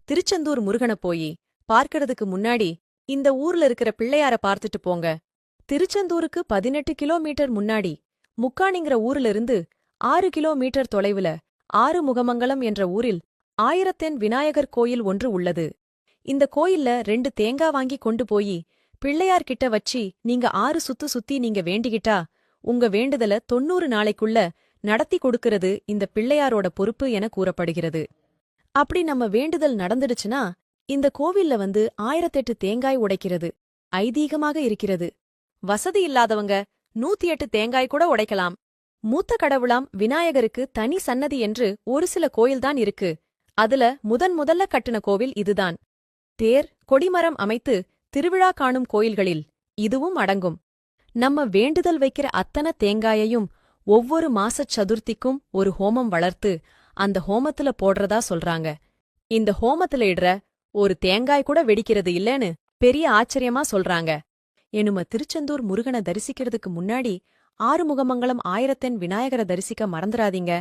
திருச்செந்தூர் முருகனை போய் பார்க்கறதுக்கு முன்னாடி இந்த ஊர்ல இருக்கிற பிள்ளையார பார்த்துட்டு போங்க. திருச்செந்தூருக்கு 18 கிலோமீட்டர் முன்னாடி முக்காணிங்கிற ஊர்ல இருந்து 6 கிலோமீட்டர் தொலைவுல ஆறுமுகமங்கலம் என்ற ஊரில் ஆயிரத்தெண் விநாயகர் கோயில் ஒன்று உள்ளது. இந்த கோயில்ல 2 தேங்கா வாங்கி கொண்டு போயி பிள்ளையார் கிட்ட வச்சி நீங்க 6 சுத்து சுத்தி நீங்க வேண்டிக்கிட்டா உங்க வேண்டுதல 90 நாளைக்குள்ள நடத்தி கொடுக்கிறது இந்த பிள்ளையாரோட பொறுப்பு என கூறப்படுகிறது. அப்படி நம்ம வேண்டுதல் நடந்துடுச்சுனா இந்த கோவில்ல 1008 தேங்காய் உடைக்கிறது ஐதீகமாக இருக்கிறது. வசதி இல்லாதவங்க 108 தேங்காய் கூட உடைக்கலாம். மூத்த கடவுளாம் விநாயகருக்கு தனி சன்னதி என்று ஒரு சில கோயில்தான் இருக்கு. அதுல முதல்ல கட்டுன கோவில் இதுதான். தேர் கொடிமரம் அமைத்து திருவிழா காணும் கோயில்களில் இதுவும் அடங்கும். நம்ம வேண்டுதல் வைக்கிற அத்தனை தேங்காயையும் ஒவ்வொரு மாசச் சதுர்த்திக்கும் ஒரு ஹோமம் வளர்த்து அந்த ஹோமத்துல போடுறதா சொல்றாங்க. இந்த ஹோமத்துல இடுற ஒரு தேங்காய் கூட வெடிக்கிறது இல்லன்னு பெரிய ஆச்சரியமா சொல்றாங்க. எனும திருச்செந்தூர் முருகனை தரிசிக்கிறதுக்கு முன்னாடி ஆறுமுகமங்கலம் ஆயிரத்தெண் விநாயகரை தரிசிக்க மறந்துடாதீங்க.